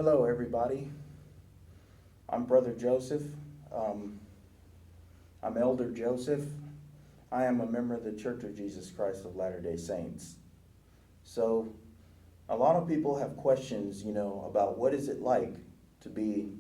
Hello, everybody. I'm Brother Joseph. Um, I'm Elder Joseph. I am a member of the Church of Jesus Christ of Latter-day Saints. So, a lot of people have questions, about what is it like to be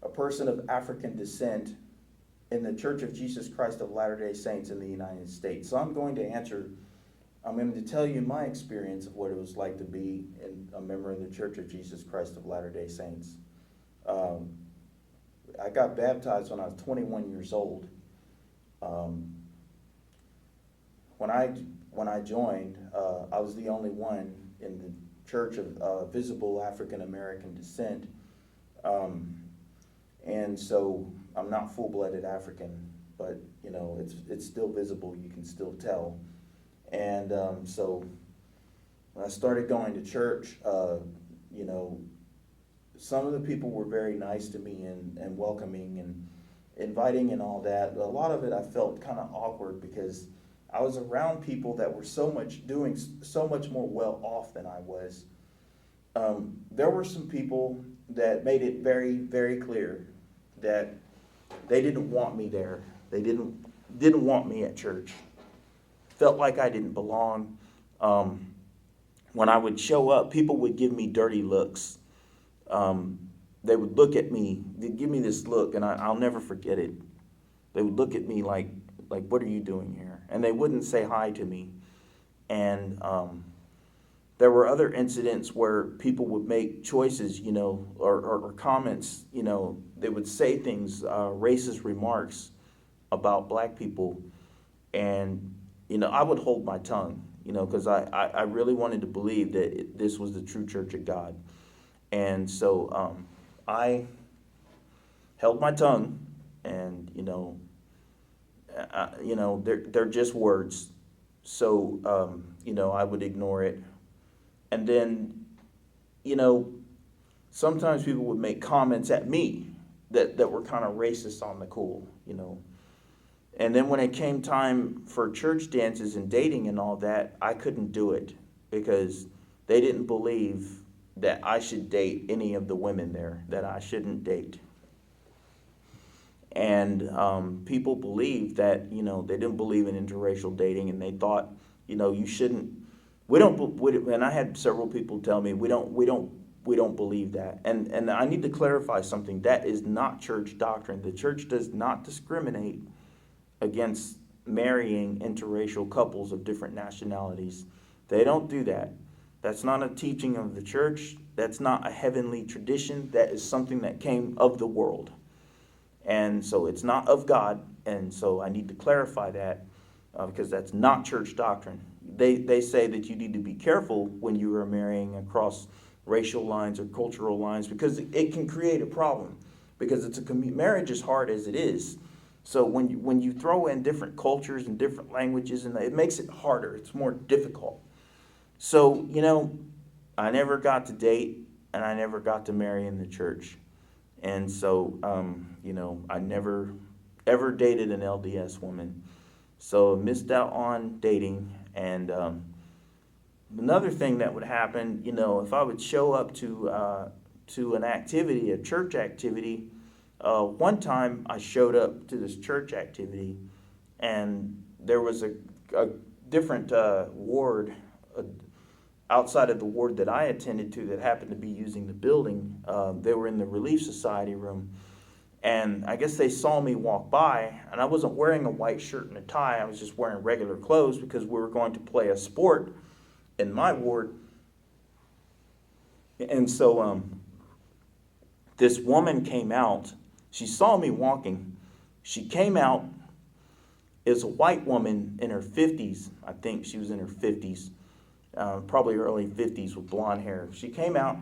a person of African descent in the Church of Jesus Christ of Latter-day Saints in the United States. So I'm going to tell you my experience of what it was like to be a member of the Church of Jesus Christ of Latter-day Saints. I got baptized when I was 21 years old. When I joined, I was the only one in the church of visible African American descent, and so I'm not full-blooded African, but it's still visible. You can still tell. And so when I started going to church, some of the people were very nice to me and welcoming and inviting and all that. But a lot of it I felt kind of awkward because I was around people that were doing so much more well off than I was. There were some people that made it very, very clear that they didn't want me there. They didn't want me at church. Felt like I didn't belong. When I would show up, people would give me dirty looks. They would look at me, they'd give me this look, and I'll never forget it. They would look at me like, what are you doing here? And they wouldn't say hi to me. And there were other incidents where people would make choices, or comments, they would say things, racist remarks about black people. And I would hold my tongue, because I really wanted to believe that this was the true Church of God. And so I held my tongue, and, they're just words. So, I would ignore it. And then, sometimes people would make comments at me that were kind of racist on the cool, And then when it came time for church dances and dating and all that, I couldn't do it because they didn't believe that I should date any of the women there, that I shouldn't date. And people believed that, they didn't believe in interracial dating, and they thought, you shouldn't, and I had several people tell me, we don't believe that. And I need to clarify something. That is not church doctrine. The church does not discriminate against marrying interracial couples of different nationalities. They don't do that. That's not a teaching of the church. That's not a heavenly tradition. That is something that came of the world. And so it's not of God. And so I need to clarify that because that's not church doctrine. They say that you need to be careful when you are marrying across racial lines or cultural lines because it can create a problem because marriage is hard as it is. So when you throw in different cultures and different languages, and it makes it harder. It's more difficult. So, I never got to date and I never got to marry in the church. And so, I never ever dated an LDS woman. So missed out on dating. And another thing that would happen, if I would show up to an activity, a church activity, one time I showed up to this church activity and there was a different ward outside of the ward that I attended to that happened to be using the building. They were in the Relief Society room. And I guess they saw me walk by, and I wasn't wearing a white shirt and a tie. I was just wearing regular clothes because we were going to play a sport in my ward. And so this woman came out. She saw me walking. She came out as a white woman in her 50s. I think she was in her 50s, probably early 50s with blonde hair. She came out.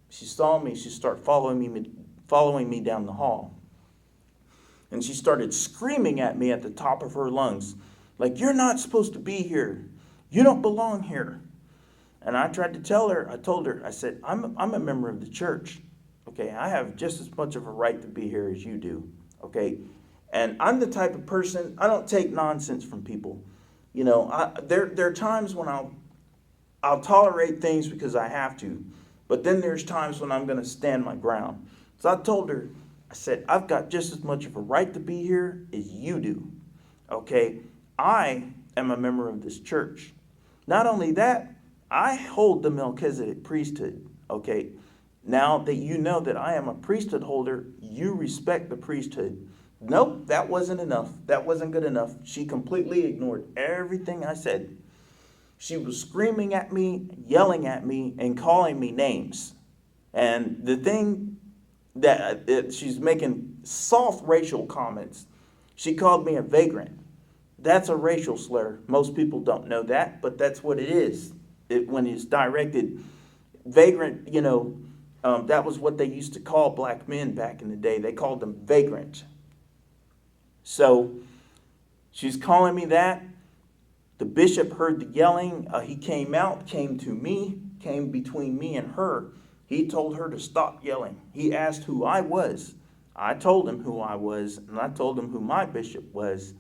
She saw me. She started following me down the hall. And she started screaming at me at the top of her lungs, like, "You're not supposed to be here. You don't belong here." And I tried to tell her, I said, I'm a member of the church. Okay, I have just as much of a right to be here as you do. Okay, and I'm the type of person, I don't take nonsense from people. There are times when I'll tolerate things because I have to. But then there's times when I'm going to stand my ground. So I told her, I said, I've got just as much of a right to be here as you do. Okay? I am a member of this church. Not only that, I hold the Melchizedek priesthood. Okay? Now that you know that I am a priesthood holder, you respect the priesthood. Nope, that wasn't enough. That wasn't good enough. She completely ignored everything I said. She was screaming at me, yelling at me, and calling me names. And the thing that she's making soft racial comments. She called me a vagrant. That's a racial slur. Most people don't know that, but that's what it is. When it's directed, vagrant, that was what they used to call black men back in the day. They called them vagrant. So she's calling me that. The bishop heard the yelling. He came out, came to me, came between me and her. He told her to stop yelling. He asked who I was. I told him who I was, and I told him who my bishop was.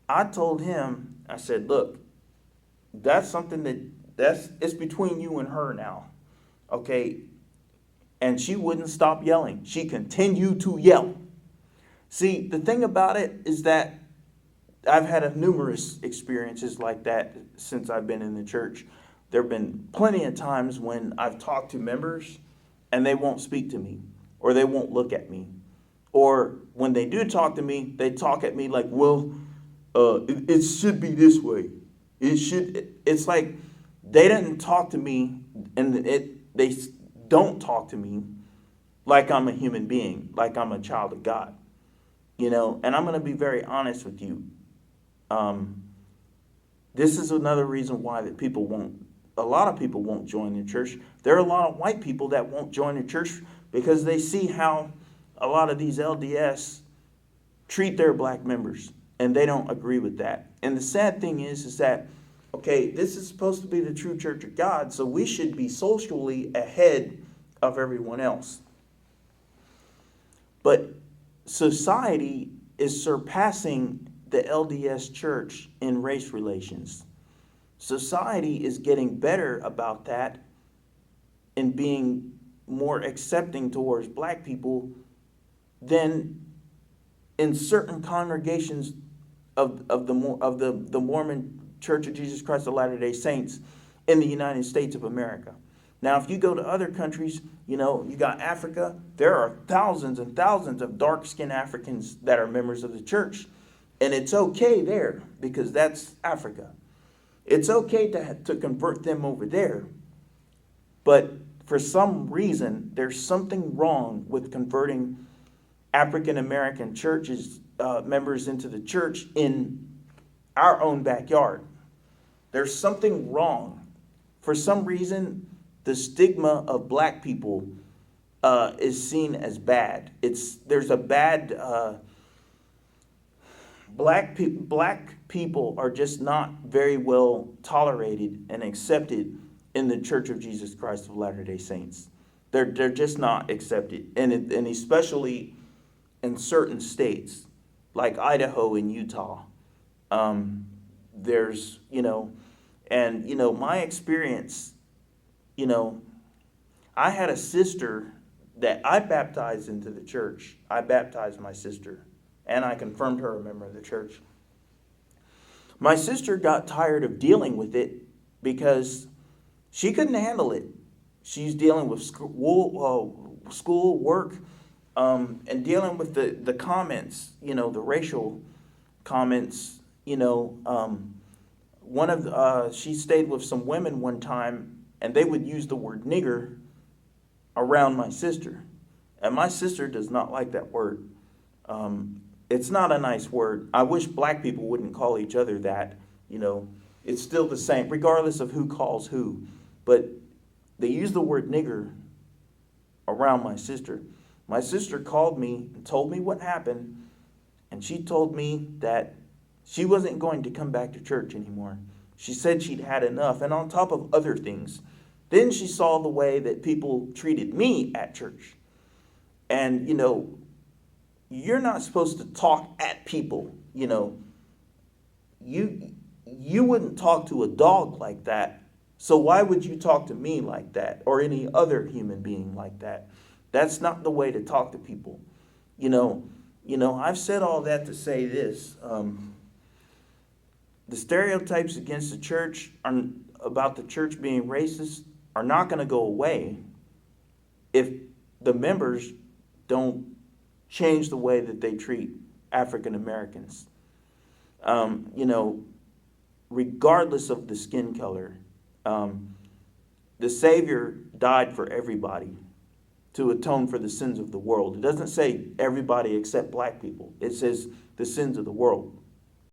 I told him, I said, look, that's something it's between you and her now. Okay? And she wouldn't stop yelling. She continued to yell. See, the thing about it is that I've had numerous experiences like that since I've been in the church. There have been plenty of times when I've talked to members and they won't speak to me, or they won't look at me. Or when they do talk to me, they talk at me like, well, it should be this way. It's like they didn't talk to me, and they don't talk to me like I'm a human being, like I'm a child of God. And I'm going to be very honest with you. This is another reason why a lot of people won't join the church. There are a lot of white people that won't join the church because they see how a lot of these LDS treat their black members, and they don't agree with that. And the sad thing is that, okay, this is supposed to be the true church of God, so we should be socially ahead of everyone else. But society is surpassing the LDS church in race relations. Society is getting better about that and being more accepting towards black people than in certain congregations of the Mormon Church of Jesus Christ of Latter-day Saints in the United States of America. Now, if you go to other countries, you got Africa, there are thousands and thousands of dark-skinned Africans that are members of the church. And it's okay there because that's Africa. It's okay to convert them over there. But for some reason, there's something wrong with converting African American churches, members into the church in our own backyard. There's something wrong. For some reason, the stigma of black people is seen as bad. There's a bad... Black people are just not very well tolerated and accepted in the Church of Jesus Christ of Latter-day Saints. They're just not accepted, and especially in certain states like Idaho and Utah. There's my experience. I had a sister that I baptized into the church. I baptized my sister. And I confirmed her a member of the church. My sister got tired of dealing with it because she couldn't handle it. She's dealing with school work, and dealing with the comments, the racial comments. She stayed with some women one time, and they would use the word nigger around my sister. And my sister does not like that word. It's not a nice word. I wish black people wouldn't call each other that. It's still the same, regardless of who calls who. But they use the word nigger around my sister. My sister called me and told me what happened, and she told me that she wasn't going to come back to church anymore. She said she'd had enough, and on top of other things. Then she saw the way that people treated me at church. And, you're not supposed to talk at people, You wouldn't talk to a dog like that. So why would you talk to me like that or any other human being like that? That's not the way to talk to people. You know, I've said all that to say this. The stereotypes against the church about the church being racist are not going to go away if the members don't change the way that they treat African Americans. You know, regardless of the skin color, the Savior died for everybody to atone for the sins of the world. It doesn't say everybody except black people. It says the sins of the world.